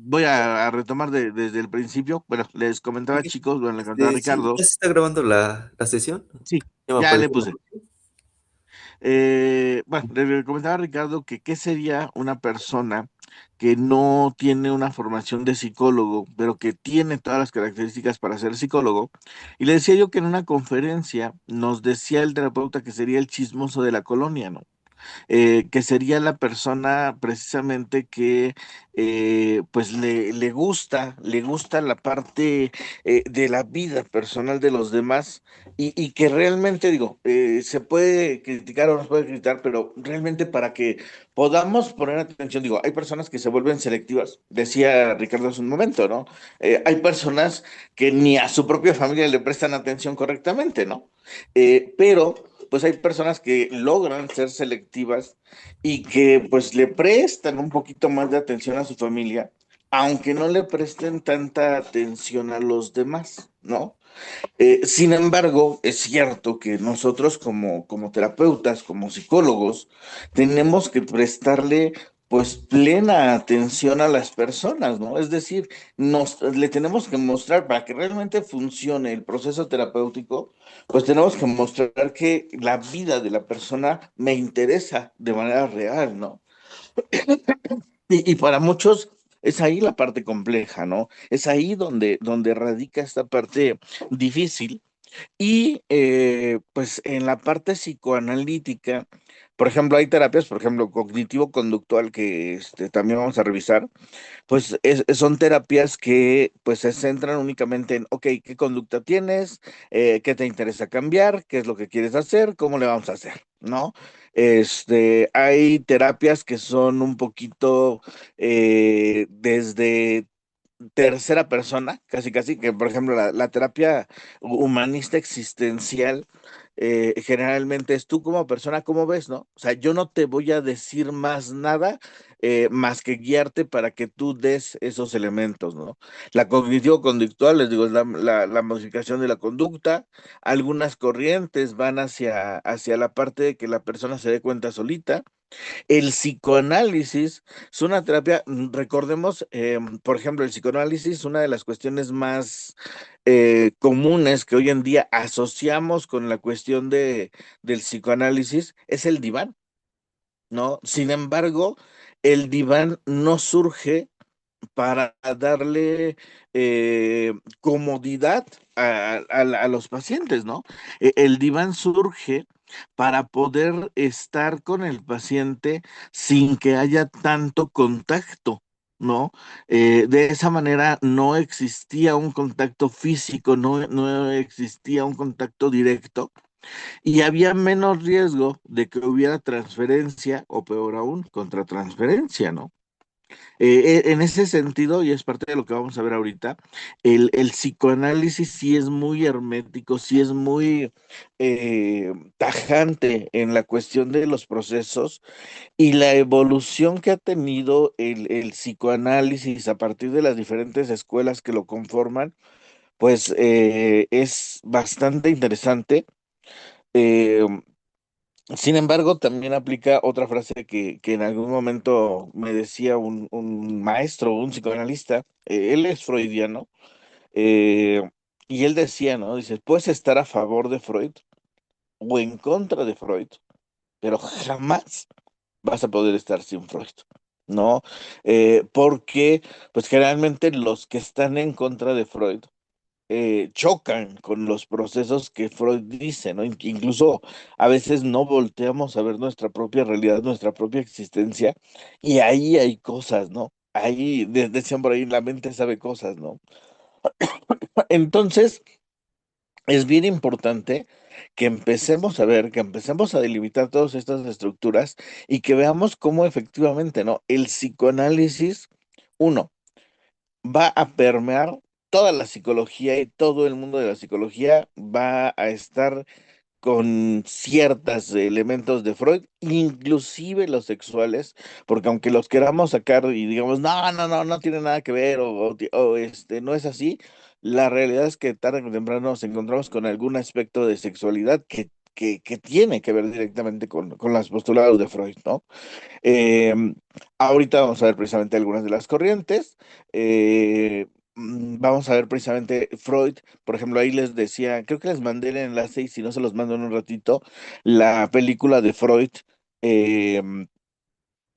voy a retomar desde el principio. Bueno, les comentaba, Ok. chicos, bueno, le comentaba a Sí, Ricardo. ya se está grabando la sesión. Sí, Ya me ya le apareció puse. Bueno, le comentaba a Ricardo que qué sería una persona que no tiene una formación de psicólogo, pero que tiene todas las características para ser psicólogo. Y le decía yo que en una conferencia nos decía el terapeuta que sería el chismoso de la colonia, ¿no? Que sería la persona precisamente que pues le gusta la parte de la vida personal de los demás y que realmente digo, se puede criticar o no se puede criticar, pero realmente para que podamos poner atención, digo, hay personas que se vuelven selectivas, decía Ricardo hace un momento, ¿no? Hay personas que ni a su propia familia le prestan atención correctamente, ¿no? Pero pues hay personas que logran ser selectivas y que pues le prestan un poquito más de atención a su familia, aunque no le presten tanta atención a los demás, ¿no? Sin embargo, es cierto que nosotros como terapeutas, como psicólogos, tenemos que prestarle pues plena atención a las personas, ¿no? Es decir, le tenemos que mostrar para que realmente funcione el proceso terapéutico, pues tenemos que mostrar que la vida de la persona me interesa de manera real, ¿no? Y para muchos es ahí la parte compleja, ¿no? Es ahí donde radica esta parte difícil y pues en la parte psicoanalítica, por ejemplo, hay terapias, por ejemplo, cognitivo-conductual que también vamos a revisar, pues son terapias que pues se centran únicamente en, ok, ¿qué conducta tienes? ¿Qué te interesa cambiar? ¿Qué es lo que quieres hacer? ¿Cómo le vamos a hacer? ¿No? Hay terapias que son un poquito desde tercera persona, casi casi, que por ejemplo la terapia humanista existencial generalmente es tú como persona, ¿cómo ves, no? O sea, yo no te voy a decir más nada más que guiarte para que tú des esos elementos, ¿no? La cognitivo-conductual, les digo, es la modificación de la conducta. Algunas corrientes van hacia la parte de que la persona se dé cuenta solita. El psicoanálisis es una terapia, recordemos, por ejemplo, el psicoanálisis, una de las cuestiones más comunes que hoy en día asociamos con la cuestión del psicoanálisis es el diván, ¿no? Sin embargo, el diván no surge para darle comodidad a los pacientes, ¿no? El diván surge para poder estar con el paciente sin que haya tanto contacto, ¿no? De esa manera no existía un contacto físico, no existía un contacto directo y había menos riesgo de que hubiera transferencia o peor aún, contratransferencia, ¿no? En ese sentido, y es parte de lo que vamos a ver ahorita, el psicoanálisis sí es muy hermético, sí es muy tajante en la cuestión de los procesos y la evolución que ha tenido el psicoanálisis a partir de las diferentes escuelas que lo conforman, pues es bastante interesante. Eh, Sin embargo, también aplica otra frase que en algún momento me decía un maestro, un psicoanalista, él es freudiano, eh, y él decía, ¿no? Dice, puedes estar a favor de Freud o en contra de Freud, pero jamás vas a poder estar sin Freud, ¿no? Porque, pues generalmente los que están en contra de Freud, chocan con los procesos que Freud dice, ¿no? Incluso a veces no volteamos a ver nuestra propia realidad, nuestra propia existencia, y ahí hay cosas, ¿no? Ahí, decían por ahí, la mente sabe cosas, ¿no? Entonces, es bien importante que empecemos a ver, que empecemos a delimitar todas estas estructuras y que veamos cómo efectivamente, ¿no? El psicoanálisis, uno, va a permear toda la psicología y todo el mundo de la psicología va a estar con ciertos elementos de Freud, inclusive los sexuales, porque aunque los queramos sacar y digamos, no tiene nada que ver o no es así, la realidad es que tarde o temprano nos encontramos con algún aspecto de sexualidad que tiene que ver directamente con los postulados de Freud, ¿no? Eh, Ahorita vamos a ver precisamente algunas de las corrientes. Vamos a ver precisamente Freud, por ejemplo, ahí les decía, creo que les mandé el enlace y si no se los mando en un ratito, la película de Freud, eh,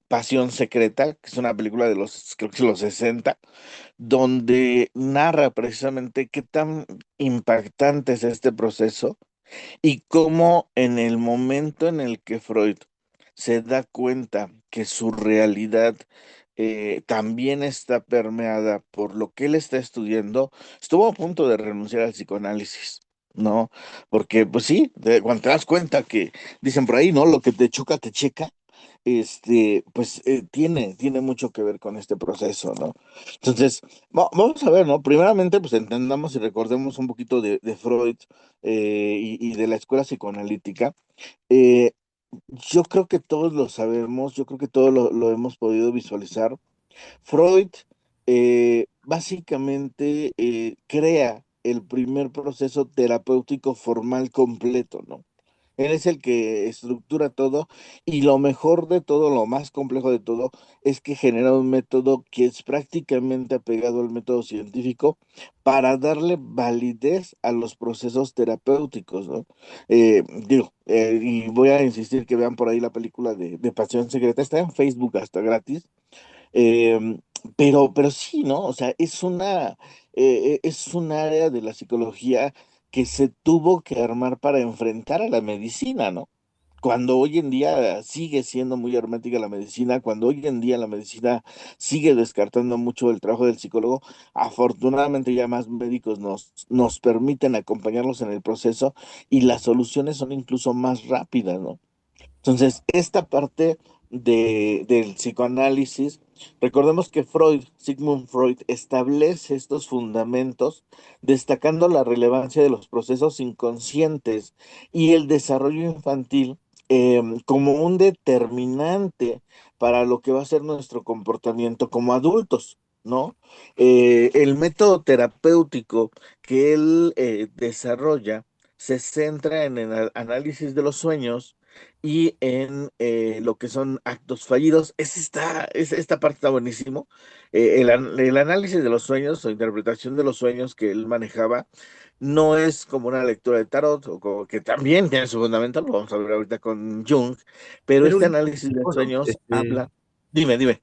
Pasión Secreta, que es una película de los, creo que los 60 donde narra precisamente qué tan impactante es este proceso y cómo en el momento en el que Freud se da cuenta que su realidad también está permeada por lo que él está estudiando, estuvo a punto de renunciar al psicoanálisis, ¿no? Porque, pues sí, cuando te das cuenta que dicen por ahí, ¿no? Lo que te choca, te checa. Pues tiene mucho que ver con este proceso, ¿no? Entonces, vamos a ver, ¿no? Primeramente, pues entendamos y recordemos un poquito de Freud y de la escuela psicoanalítica. Eh, yo creo que todos lo sabemos, yo creo que todos lo hemos podido visualizar. Freud básicamente crea el primer proceso terapéutico formal completo, ¿no? Él es el que estructura todo y lo mejor de todo, lo más complejo de todo, es que genera un método que es prácticamente apegado al método científico para darle validez a los procesos terapéuticos, ¿no? Y voy a insistir que vean por ahí la película de Pasión Secreta, está en Facebook hasta gratis. Eh, pero sí, ¿no? O sea, es un área de la psicología que se tuvo que armar para enfrentar a la medicina, ¿no? Cuando hoy en día sigue siendo muy hermética la medicina, cuando hoy en día la medicina sigue descartando mucho el trabajo del psicólogo, afortunadamente ya más médicos nos permiten acompañarlos en el proceso y las soluciones son incluso más rápidas, ¿no? Entonces, esta parte del psicoanálisis, recordemos que Freud, Sigmund Freud, establece estos fundamentos destacando la relevancia de los procesos inconscientes y el desarrollo infantil como un determinante para lo que va a ser nuestro comportamiento como adultos, ¿no? El método terapéutico que él desarrolla se centra en el análisis de los sueños y en lo que son actos fallidos. Esta parte está buenísimo. El análisis de los sueños o interpretación de los sueños que él manejaba no es como una lectura de tarot, o como que también tiene su fundamento, lo vamos a ver ahorita con Jung, pero Era un este libro que análisis de sacó, ¿no? sueños habla. Dime, dime.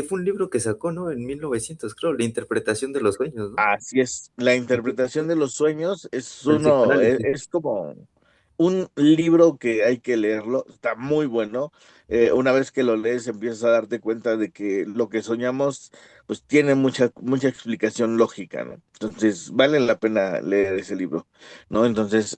Fue un libro que sacó, ¿no? En 1900, creo, La interpretación de los sueños, ¿no? Así es, la Entonces, interpretación de los sueños es el uno, psicoanálisis. es como un libro que hay que leerlo, está muy bueno. Una vez que lo lees, empiezas a darte cuenta de que lo que soñamos, pues tiene mucha explicación lógica, ¿no? Entonces, vale la pena leer ese libro, ¿no? Entonces,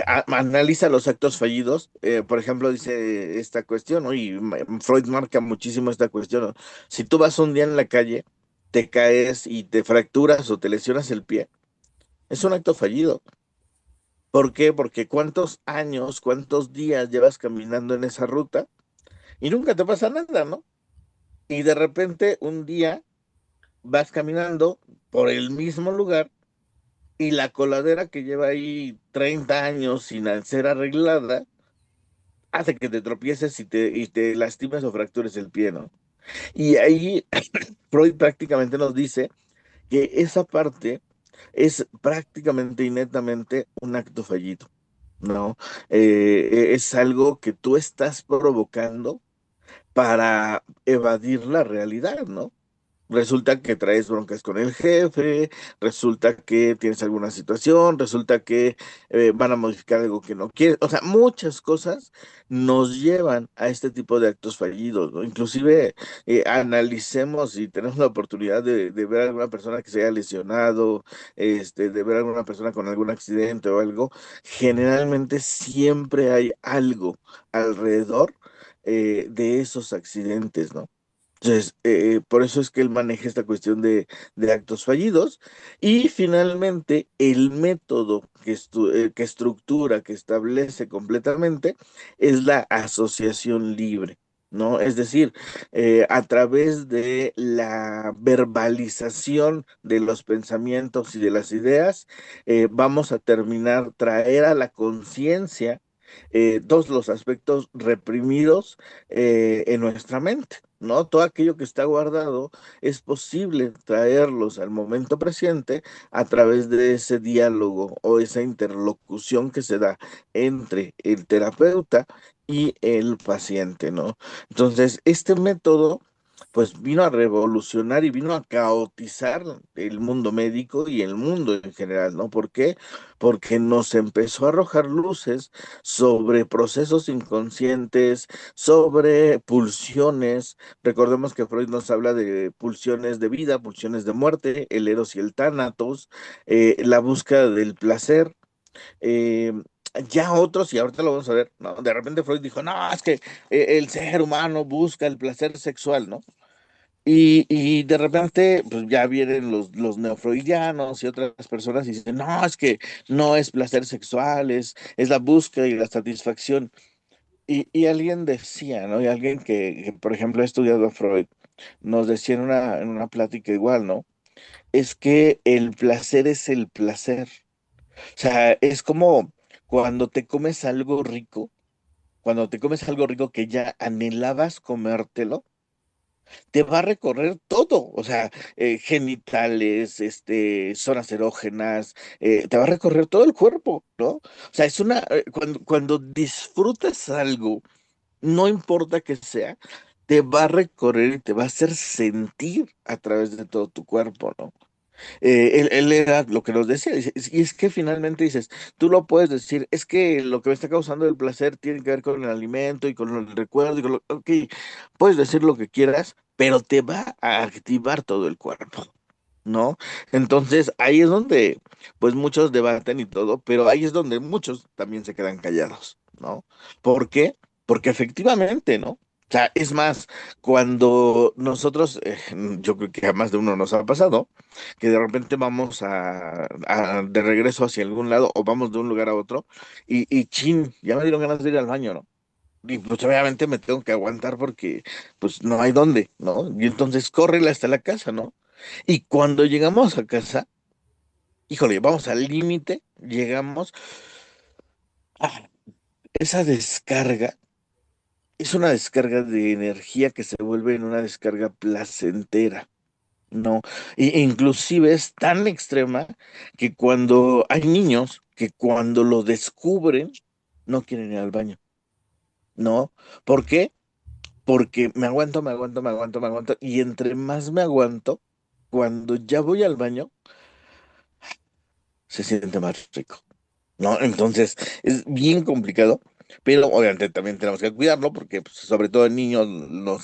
analiza los actos fallidos. Por ejemplo, dice esta cuestión, ¿no? Y Freud marca muchísimo esta cuestión, ¿no? Si tú vas un día en la calle, te caes y te fracturas o te lesionas el pie, es un acto fallido. ¿Por qué? Porque cuántos años, cuántos días llevas caminando en esa ruta y nunca te pasa nada, ¿no? Y de repente un día vas caminando por el mismo lugar y la coladera que lleva ahí 30 años sin ser arreglada hace que te tropieces y te lastimes o fractures el pie, ¿no? Y ahí Freud prácticamente nos dice que esa parte es prácticamente y netamente un acto fallido, ¿no? Es algo que tú estás provocando para evadir la realidad, ¿no? Resulta que traes broncas con el jefe, resulta que tienes alguna situación, resulta que van a modificar algo que no quieres. O sea, muchas cosas nos llevan a este tipo de actos fallidos, ¿no? Inclusive analicemos y tenemos la oportunidad de ver a alguna persona que se haya lesionado, de ver a alguna persona con algún accidente o algo. Generalmente siempre hay algo alrededor de esos accidentes, ¿no? Entonces, por eso es que él maneja esta cuestión de actos fallidos. Y finalmente, el método que estructura, que establece completamente, es la asociación libre. ¿no? Es decir, a través de la verbalización de los pensamientos y de las ideas, vamos a terminar traer a la conciencia todos los aspectos reprimidos en nuestra mente. ¿No? Todo aquello que está guardado es posible traerlos al momento presente a través de ese diálogo o esa interlocución que se da entre el terapeuta y el paciente, ¿no? Entonces, este método, pues vino a revolucionar y vino a caotizar el mundo médico y el mundo en general, ¿no? ¿Por qué? Porque nos empezó a arrojar luces sobre procesos inconscientes, sobre pulsiones. Recordemos que Freud nos habla de pulsiones de vida, pulsiones de muerte, el eros y el tánatos, la búsqueda del placer, eh, ya otros, y ahorita lo vamos a ver, ¿no? De repente Freud dijo, no, es que el ser humano busca el placer sexual, ¿no? Y de repente, pues ya vienen los neofreudianos y otras personas y dicen, no, es que no es placer sexual, es la búsqueda y la satisfacción. Y alguien decía, ¿no? Y alguien que, por ejemplo, ha estudiado a Freud, nos decía en una plática igual, ¿no? Es que el placer es el placer. O sea, es como cuando te comes algo rico, cuando te comes algo rico que ya anhelabas comértelo, te va a recorrer todo, o sea, genitales, zonas erógenas, te va a recorrer todo el cuerpo, ¿no? O sea, cuando disfrutas algo, no importa que sea, te va a recorrer y te va a hacer sentir a través de todo tu cuerpo, ¿no? Él era lo que nos decía, y es que finalmente dices, tú lo puedes decir, es que lo que me está causando el placer tiene que ver con el alimento y con el recuerdo, ok, puedes decir lo que quieras, pero te va a activar todo el cuerpo, ¿no? Entonces ahí es donde, pues muchos debaten y todo, pero ahí es donde muchos también se quedan callados, ¿no? ¿Por qué? Porque efectivamente, ¿no? O sea, es más, cuando nosotros, yo creo que a más de uno nos ha pasado, que de repente vamos de regreso hacia algún lado o vamos de un lugar a otro y chin, ya me dieron ganas de ir al baño, ¿no? Y pues obviamente me tengo que aguantar porque pues no hay dónde, ¿no? Y entonces córrele hasta la casa, ¿no? Y cuando llegamos a casa, híjole, vamos al límite, llegamos a esa descarga. Es una descarga de energía que se vuelve en una descarga placentera, ¿no? Inclusive es tan extrema que cuando hay niños que cuando lo descubren no quieren ir al baño, ¿no? ¿Por qué? Porque me aguanto, me aguanto, me aguanto, me aguanto, y entre más me aguanto, cuando ya voy al baño, se siente más rico. ¿No? Entonces es bien complicado, pero obviamente también tenemos que cuidarlo porque pues, sobre todo en niños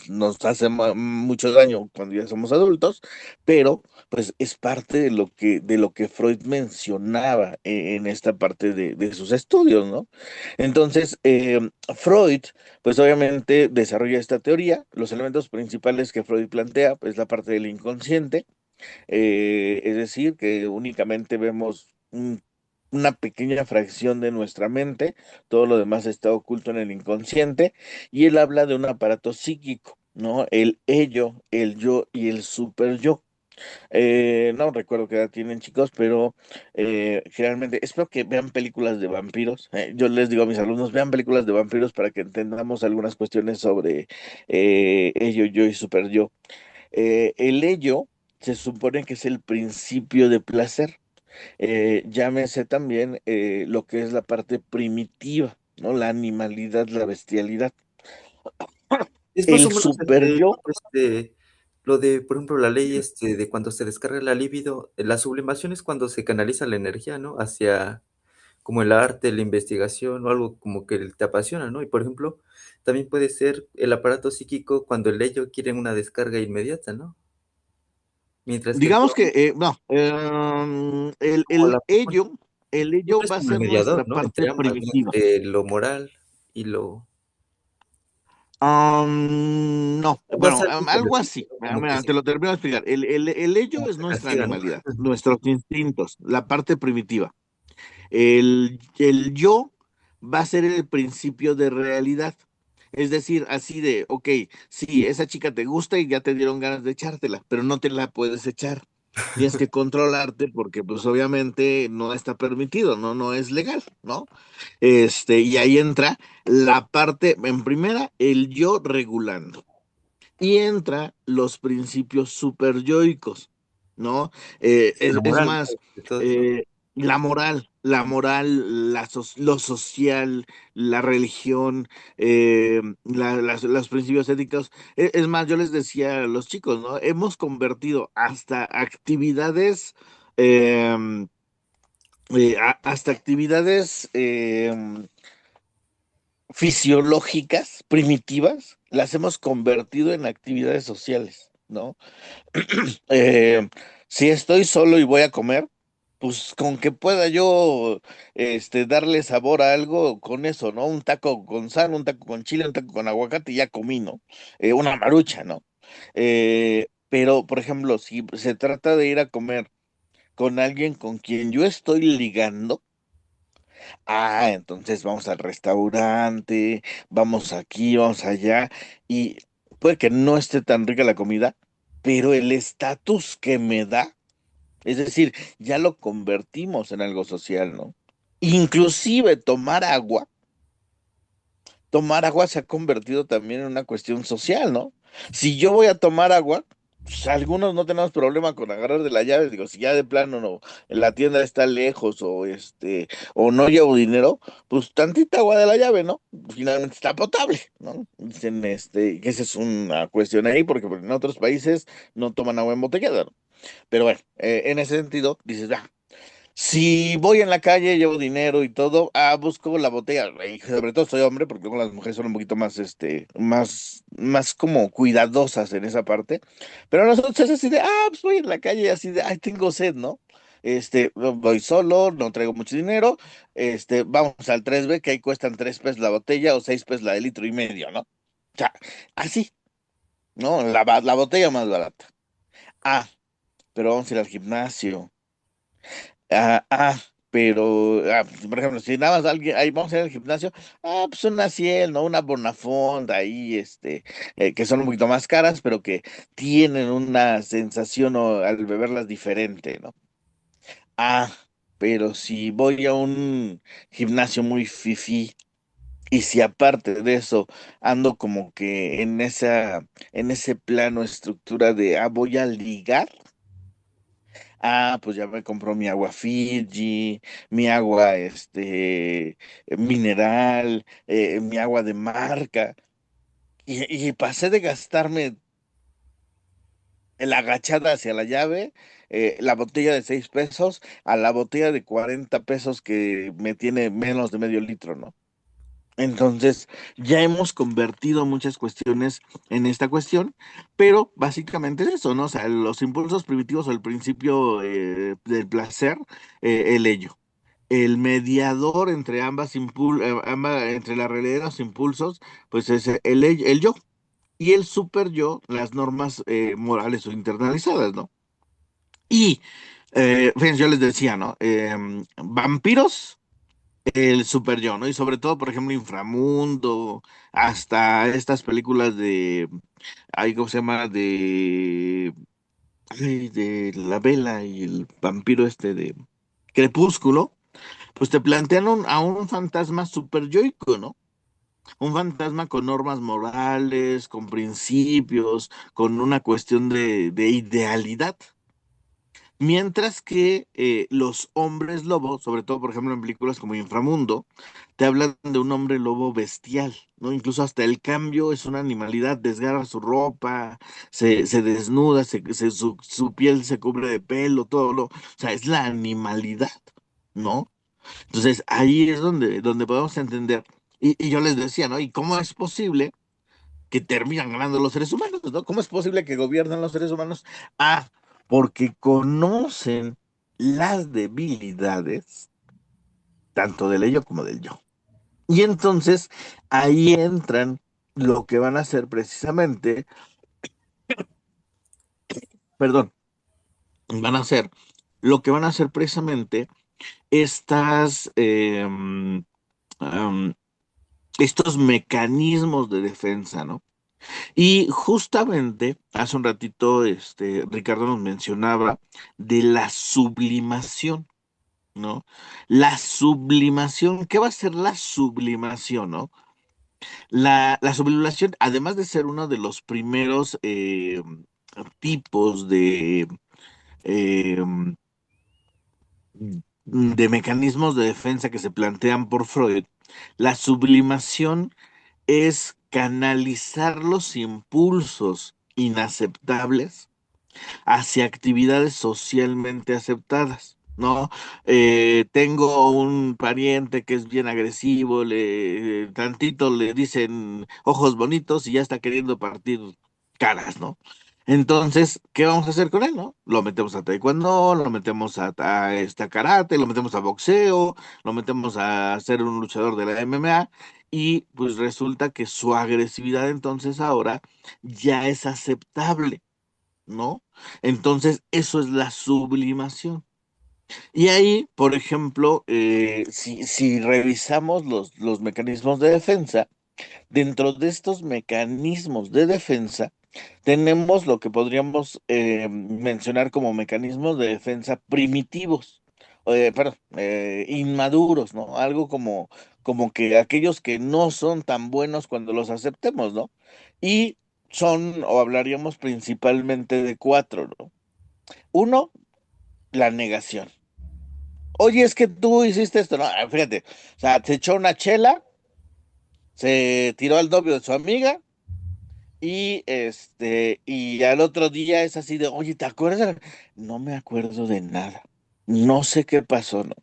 nos hace mucho daño cuando ya somos adultos, pero pues es parte de lo que Freud mencionaba en esta parte de sus estudios, ¿no? Entonces, Freud, pues obviamente desarrolla esta teoría, los elementos principales que Freud plantea, pues la parte del inconsciente, es decir, que únicamente vemos una pequeña fracción de nuestra mente, todo lo demás está oculto en el inconsciente, y él habla de un aparato psíquico, ¿no? El ello, el yo y el super yo. No recuerdo qué edad tienen chicos, pero generalmente espero que vean películas de vampiros. Yo les digo a mis alumnos, vean películas de vampiros para que entendamos algunas cuestiones sobre ello, yo y super yo. El ello se supone que es el principio de placer. Llámese también lo que es la parte primitiva, ¿no? La animalidad, la bestialidad. Es más o El menos super yo, lo de, por ejemplo, la ley de cuando se descarga la libido, la sublimación es cuando se canaliza la energía, ¿no? Hacia como el arte, la investigación o algo como que te apasiona, ¿no? Y por ejemplo, también puede ser el aparato psíquico cuando el ello quiere una descarga inmediata, ¿no? Mientras que el digamos yo que, no, es como el siempre ello es va a como el ser mediador, nuestra ¿no? parte Entre ambas, ¿no? primitiva. Entre lo moral y lo No, más bueno, alto sobre algo ti, así. ¿no? Como que Mira, sí, te lo termino de explicar. El como ello que es te nuestra castiga, ¿no? animalidad, nuestros instintos, la parte primitiva. El yo va a ser el principio de realidad. Es decir, así de, ok, sí, esa chica te gusta y ya te dieron ganas de echártela, pero no te la puedes echar. Tienes que controlarte porque pues obviamente no está permitido, no es legal, ¿no? Y ahí entra la parte, en primera, el yo regulando. Y entra los principios superyoicos, ¿no? La Es moral, más, ¿no? De todo eso. eh, lo social, la religión, los principios éticos. Es más, yo les decía a los chicos, ¿no? Hemos convertido hasta actividades, eh, hasta actividades fisiológicas, primitivas, las hemos convertido en actividades sociales, ¿no? Eh, si estoy solo y voy a comer, pues con que pueda yo darle sabor a algo con eso, ¿no? Un taco con sal, un taco con chile, un taco con aguacate, ya comí, ¿no? Una marucha, ¿no? Pero, por ejemplo, si se trata de ir a comer con alguien con quien yo estoy ligando, entonces vamos al restaurante, vamos aquí, vamos allá, y puede que no esté tan rica la comida, pero el estatus que me da, es decir, ya lo convertimos en algo social, ¿no? Inclusive tomar agua se ha convertido también en una cuestión social, ¿no? Si yo voy a tomar agua, pues algunos no tenemos problema con agarrar de la llave, digo, si ya de plano no, la tienda está lejos o no llevo dinero, pues tantita agua de la llave, ¿no? Finalmente está potable, ¿no? Dicen, que esa es una cuestión ahí, porque en otros países no toman agua embotellada, ¿no? Pero bueno, en ese sentido, dices, si voy en la calle, llevo dinero y todo, busco la botella. Y sobre todo soy hombre, porque luego las mujeres son un poquito más, más como cuidadosas en esa parte. Pero nosotros es así de, pues voy en la calle así de, ay, tengo sed, ¿no? Voy solo, no traigo mucho dinero. Vamos al 3B, que ahí cuestan 3 pesos la botella o 6 pesos la de litro y medio, ¿no? O sea, así, ¿no? La botella más barata. Pero vamos a ir al gimnasio. Ah, ah, pues, por ejemplo, si nada más alguien, ahí vamos a ir al gimnasio, pues una Ciel, ¿no? Una Bonafont ahí, que son un poquito más caras, pero que tienen una sensación al beberlas diferente, ¿no? Ah, pero si voy a un gimnasio muy fifí, y si aparte de eso ando como que en ese plano estructura de, voy a ligar. Pues ya me compró mi agua Fiji, mi agua mineral, mi agua de marca. Y pasé de gastarme la agachada hacia la llave, la botella de 6 pesos, a la botella de 40 pesos que me tiene menos de medio litro, ¿no? Entonces, ya hemos convertido muchas cuestiones en esta cuestión, pero básicamente es eso, ¿no? O sea, los impulsos primitivos o el principio del placer, el ello. El mediador entre entre la realidad y los impulsos, pues es el yo. Y el super yo, las normas morales o internalizadas, ¿no? Y, fíjense, yo les decía, ¿no? Vampiros el super yo, ¿no? Y sobre todo, por ejemplo, Inframundo, hasta estas películas ¿cómo se llama? De la vela y el vampiro de Crepúsculo, pues te plantean a un fantasma super yoico, ¿no? Un fantasma con normas morales, con principios, con una cuestión de idealidad. Mientras que los hombres lobo, sobre todo por ejemplo en películas como Inframundo, te hablan de un hombre lobo bestial, ¿no? Incluso hasta el cambio es una animalidad, desgarra su ropa, se desnuda, su piel se cubre de pelo, o sea, es la animalidad, ¿no? Entonces ahí es donde podemos entender, y yo les decía, ¿no? ¿Y cómo es posible que terminan ganando los seres humanos, ¿no? ¿Cómo es posible que gobiernan los seres humanos? Porque conocen las debilidades tanto del ello como del yo. Y entonces ahí entran lo que van a hacer precisamente, perdón, van a hacer lo que van a hacer precisamente estas estos mecanismos de defensa, ¿no? Y justamente hace un ratito, Ricardo nos mencionaba de la sublimación, ¿no? La sublimación, ¿qué va a ser la sublimación, no? La sublimación, además de ser uno de los primeros tipos eh, de mecanismos de defensa que se plantean por Freud, la sublimación es canalizar los impulsos inaceptables hacia actividades socialmente aceptadas, ¿no? Tengo un pariente que es bien agresivo, tantito le dicen ojos bonitos y ya está queriendo partir caras, ¿no? Entonces, ¿qué vamos a hacer con él, no? Lo metemos a taekwondo, lo metemos a karate, lo metemos a boxeo, lo metemos a ser un luchador de la MMA y pues resulta que su agresividad entonces ahora ya es aceptable, ¿no? Entonces, eso es la sublimación. Y ahí, por ejemplo, si revisamos los mecanismos de defensa, dentro de estos mecanismos de defensa, tenemos lo que podríamos mencionar como mecanismos de defensa primitivos, perdón, inmaduros, ¿no? Algo como que aquellos que no son tan buenos cuando los aceptemos, ¿no? Y son, o hablaríamos principalmente de cuatro, ¿no? Uno, la negación. Oye, es que tú hiciste esto, ¿no? Fíjate, o sea, se echó una chela, se tiró al novio de su amiga. Y al otro día es así de, oye, ¿te acuerdas? No me acuerdo de nada. No sé qué pasó, ¿no?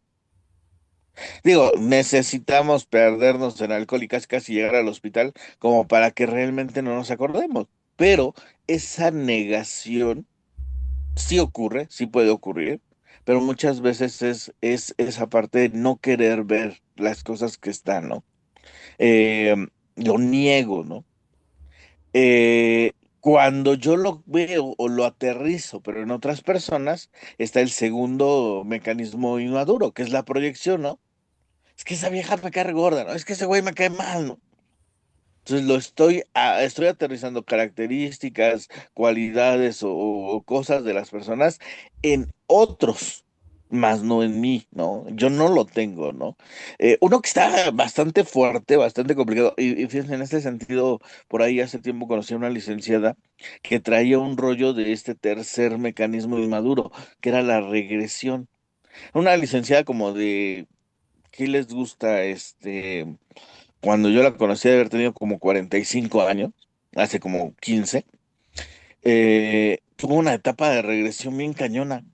Digo, necesitamos perdernos en alcohol y casi llegar al hospital como para que realmente no nos acordemos. Pero esa negación sí ocurre, sí puede ocurrir, pero muchas veces es esa parte de no querer ver las cosas que están, ¿no? Eh, lo niego, ¿no? Cuando yo lo veo o lo aterrizo, pero en otras personas, está el segundo mecanismo inmaduro, que es la proyección, ¿no? Es que esa vieja me cae re gorda, ¿no? Es que ese güey me cae mal, ¿no? Entonces estoy aterrizando características, cualidades o cosas de las personas en otros, más no en mí, ¿no? Yo no lo tengo, ¿no? Uno que está bastante fuerte, bastante complicado, y fíjense, en este sentido, por ahí hace tiempo conocí a una licenciada que traía un rollo de este tercer mecanismo inmaduro, que era la regresión. Una licenciada como de, ¿qué les gusta? Cuando yo la conocí de haber tenido como 45 años, hace como 15, tuvo una etapa de regresión bien cañona.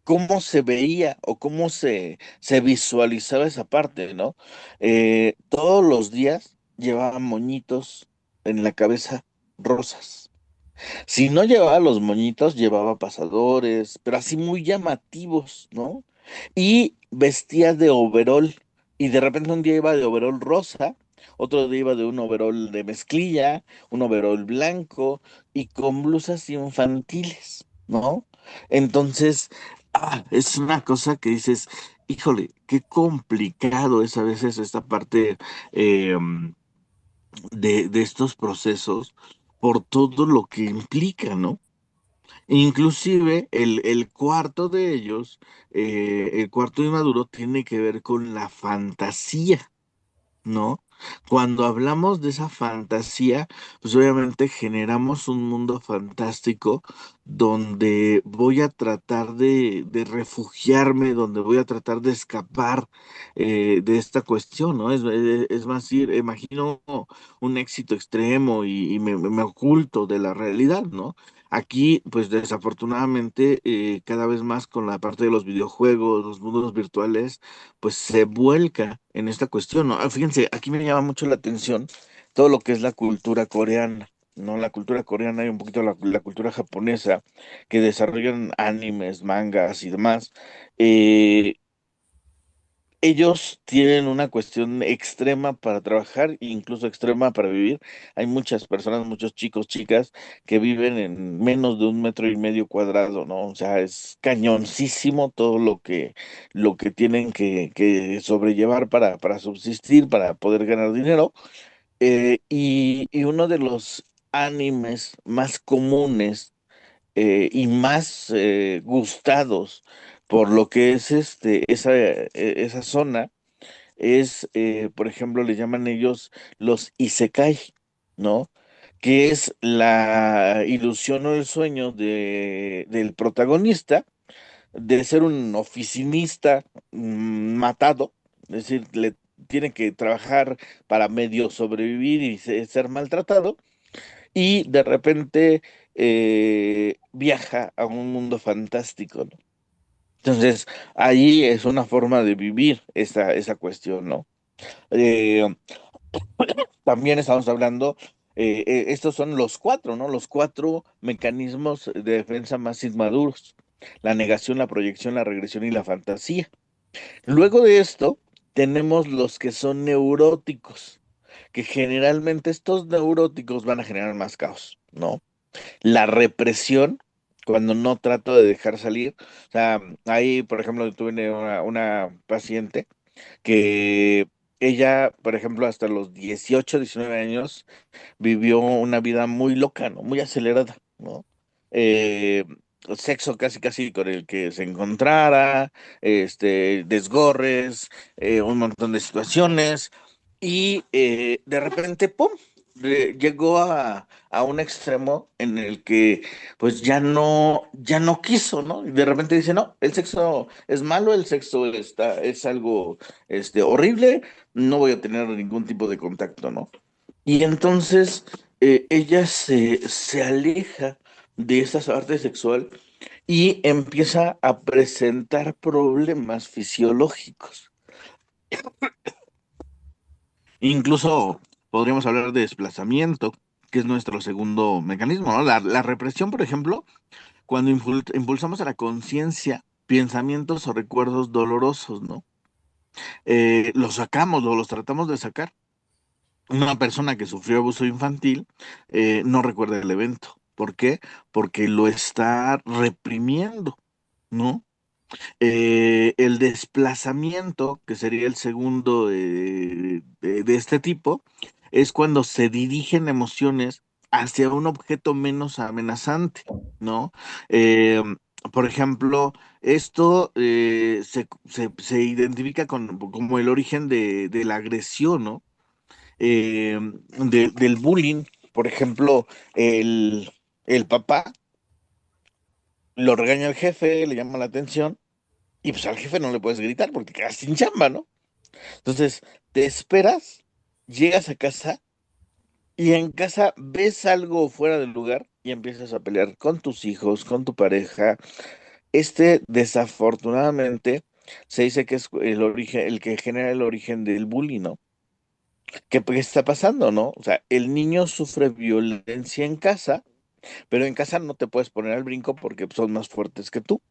¿Cómo se veía o cómo se visualizaba esa parte, ¿no? Todos los días llevaba moñitos en la cabeza rosas. Si no llevaba los moñitos, llevaba pasadores, pero así muy llamativos, ¿no? Y vestía de overol. Y de repente un día iba de overol rosa, otro día iba de un overol de mezclilla, un overol blanco y con blusas infantiles, ¿no? Entonces, es una cosa que dices, híjole, qué complicado es a veces esta parte. De estos procesos por todo lo que implica, ¿no? Inclusive el cuarto de ellos, el cuarto de Maduro, tiene que ver con la fantasía, ¿no? Cuando hablamos de esa fantasía, pues obviamente generamos un mundo fantástico donde voy a tratar de refugiarme, donde voy a tratar de escapar de esta cuestión, ¿no? Es más, sí, imagino un éxito extremo y me oculto de la realidad, ¿no? Aquí, pues desafortunadamente, cada vez más con la parte de los videojuegos, los mundos virtuales, pues se vuelca en esta cuestión, ¿no? Fíjense, aquí me llama mucho la atención todo lo que es la cultura coreana, ¿no? La cultura coreana y un poquito la cultura japonesa, que desarrollan animes, mangas y demás. Eh, Ellos tienen una cuestión extrema para trabajar, incluso extrema para vivir. Hay muchas personas, muchos chicos, chicas, que viven en menos de 1,5 metros cuadrados, ¿no? O sea, es cañoncísimo todo lo que tienen que sobrellevar para subsistir, para poder ganar dinero. Y uno de los animes más comunes y más gustados por lo que es esa zona es, por ejemplo, le llaman ellos los isekai, ¿no? Que es la ilusión o el sueño del protagonista de ser un oficinista matado, es decir, le tiene que trabajar para medio sobrevivir y ser maltratado, y de repente viaja a un mundo fantástico, ¿no? Entonces, ahí es una forma de vivir esa cuestión, ¿no? Eh, También estamos hablando, estos son los cuatro, ¿no? Los cuatro mecanismos de defensa más inmaduros: la negación, la proyección, la regresión y la fantasía. Luego de esto, tenemos los que son neuróticos, que generalmente estos neuróticos van a generar más caos, ¿no? La represión, cuando no trato de dejar salir. O sea, ahí, por ejemplo, tuve una paciente que ella, por ejemplo, hasta los 18 19 años, vivió una vida muy loca, ¿no? Muy acelerada, ¿no? Eh, Sexo casi casi con el que se encontrara, desgorres, un montón de situaciones, y de repente, ¡pum! Llegó a un extremo en el que pues ya no quiso, ¿no? Y de repente dice, no, el sexo es malo, el sexo es algo horrible, no voy a tener ningún tipo de contacto, ¿no? Y entonces ella se aleja de esa parte sexual y empieza a presentar problemas fisiológicos. Incluso podríamos hablar de desplazamiento, que es nuestro segundo mecanismo, ¿no? La represión, por ejemplo, cuando impulsamos a la conciencia pensamientos o recuerdos dolorosos, ¿no? Los sacamos o los tratamos de sacar. Una persona que sufrió abuso infantil no recuerda el evento. ¿Por qué? Porque lo está reprimiendo, ¿no? El desplazamiento, que sería el segundo de este tipo, es cuando se dirigen emociones hacia un objeto menos amenazante, ¿no? Eh, por ejemplo, esto se identifica como el origen de la agresión, ¿no? Del bullying. Por ejemplo, el papá lo regaña al jefe, le llama la atención, y pues al jefe no le puedes gritar porque te quedas sin chamba, ¿no? Entonces, te esperas, llegas a casa y en casa ves algo fuera del lugar y empiezas a pelear con tus hijos, con tu pareja. Desafortunadamente, se dice que es el origen, el que genera el origen del bullying, ¿no? ¿Qué está pasando, no? O sea, el niño sufre violencia en casa, pero en casa no te puedes poner al brinco porque son más fuertes que tú.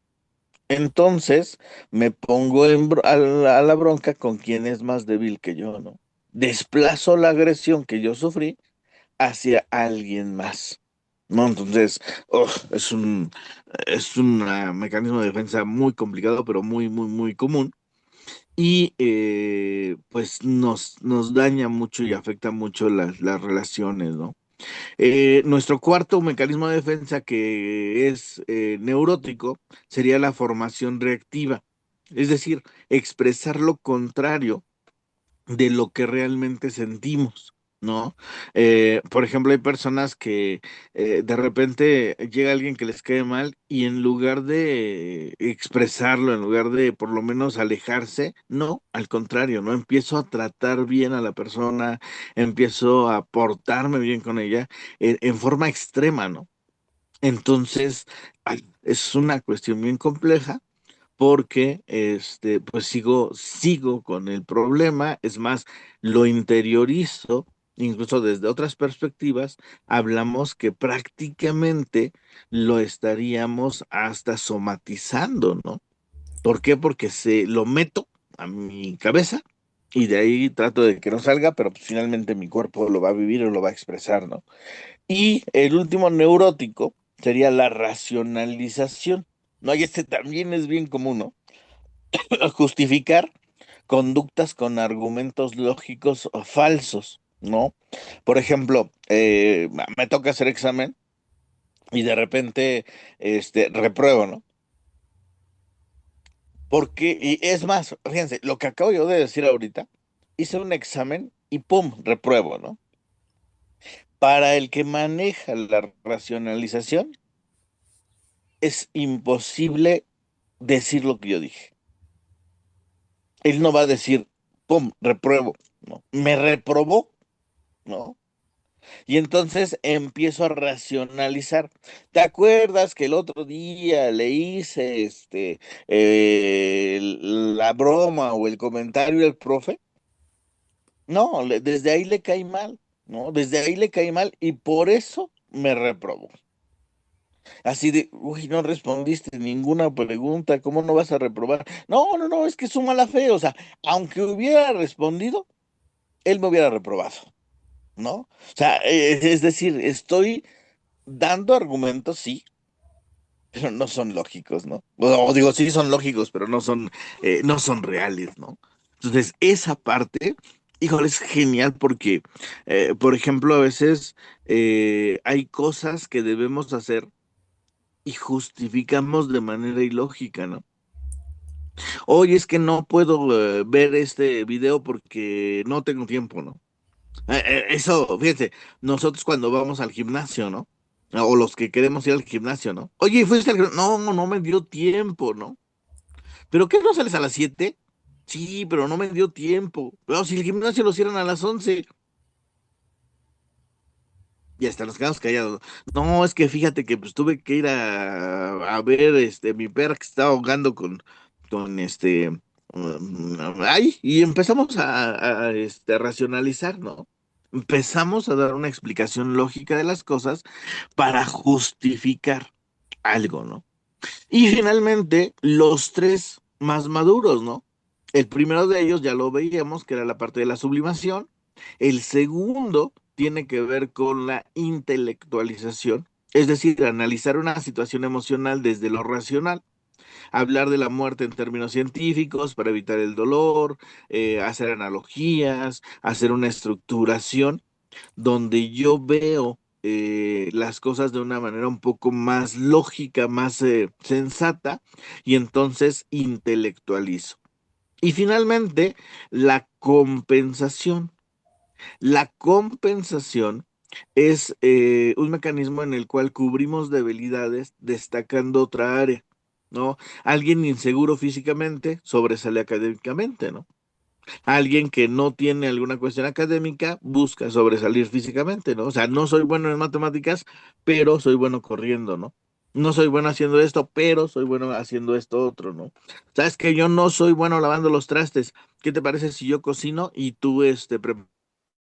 Entonces me pongo a la bronca con quien es más débil que yo, ¿no? Desplazo la agresión que yo sufrí hacia alguien más, ¿no? Entonces, es un mecanismo de defensa muy complicado, pero muy, muy, muy común. Y pues nos daña mucho y afecta mucho las relaciones, ¿no? Nuestro cuarto mecanismo de defensa, que es neurótico, sería la formación reactiva, es decir, expresar lo contrario de lo que realmente sentimos, ¿no? Por ejemplo, hay personas que de repente llega alguien que les cae mal y en lugar de expresarlo, en lugar de por lo menos alejarse, no, al contrario, ¿no? Empiezo a tratar bien a la persona, empiezo a portarme bien con ella en forma extrema, ¿no? Entonces, es una cuestión bien compleja porque pues sigo con el problema, es más, lo interiorizo, incluso desde otras perspectivas, hablamos que prácticamente lo estaríamos hasta somatizando, ¿no? ¿Por qué? Porque se lo meto a mi cabeza y de ahí trato de que no salga, pero pues, finalmente mi cuerpo lo va a vivir o lo va a expresar, ¿no? Y el último neurótico sería la racionalización, ¿no? Y este también es bien común, ¿no? Justificar conductas con argumentos lógicos o falsos, ¿no? Por ejemplo, me toca hacer examen y de repente, repruebo, ¿no? Porque, y es más, fíjense, lo que acabo yo de decir ahorita, hice un examen y ¡pum! Repruebo, ¿no? Para el que maneja la racionalización, es imposible decir lo que yo dije. Él no va a decir, ¡pum! Repruebo, ¿no? Me reprobó, ¿no? Y entonces empiezo a racionalizar. ¿Te acuerdas que el otro día le hice la broma o el comentario al profe? No, desde ahí le caí mal, ¿no? Desde ahí le caí mal y por eso me reprobó. Así de, uy, no respondiste ninguna pregunta, ¿cómo no vas a reprobar? No, no, no, es que es su mala fe, o sea, aunque hubiera respondido, él me hubiera reprobado, ¿no? O sea, es decir, estoy dando argumentos, sí, pero no son lógicos, ¿no? O digo, sí son lógicos, pero no son reales, ¿no? Entonces, esa parte, híjole, es genial porque, por ejemplo, a veces hay cosas que debemos hacer y justificamos de manera ilógica, ¿no? Oye, es que no puedo ver este video porque no tengo tiempo, ¿no? Eso, fíjense, nosotros cuando vamos al gimnasio, ¿no? O los que queremos ir al gimnasio, ¿no? Oye, ¿fuiste al gimnasio? No, no me dio tiempo, ¿no? ¿Pero qué no sales a las 7? Sí, pero no me dio tiempo. Pero si el gimnasio lo cierran a las 11, y hasta nos quedamos callados. No, es que fíjate que pues tuve que ir a ver mi perra que estaba ahogando con ay, y empezamos a racionalizar, ¿no? Empezamos a dar una explicación lógica de las cosas para justificar algo, ¿no? Y finalmente, los tres más maduros, ¿no? El primero de ellos ya lo veíamos, que era la parte de la sublimación. El segundo tiene que ver con la intelectualización, es decir, analizar una situación emocional desde lo racional, hablar de la muerte en términos científicos para evitar el dolor, hacer analogías, hacer una estructuración donde yo veo las cosas de una manera un poco más lógica, más sensata, y entonces intelectualizo. Y finalmente, la compensación. La compensación es un mecanismo en el cual cubrimos debilidades destacando otra área, ¿no? Alguien inseguro físicamente sobresale académicamente, ¿no? Alguien que no tiene alguna cuestión académica busca sobresalir físicamente, ¿no? O sea, no soy bueno en matemáticas, pero soy bueno corriendo, ¿no? No soy bueno haciendo esto, pero soy bueno haciendo esto otro, ¿no? Sabes que yo no soy bueno lavando los trastes. ¿Qué te parece si yo cocino y tú preparas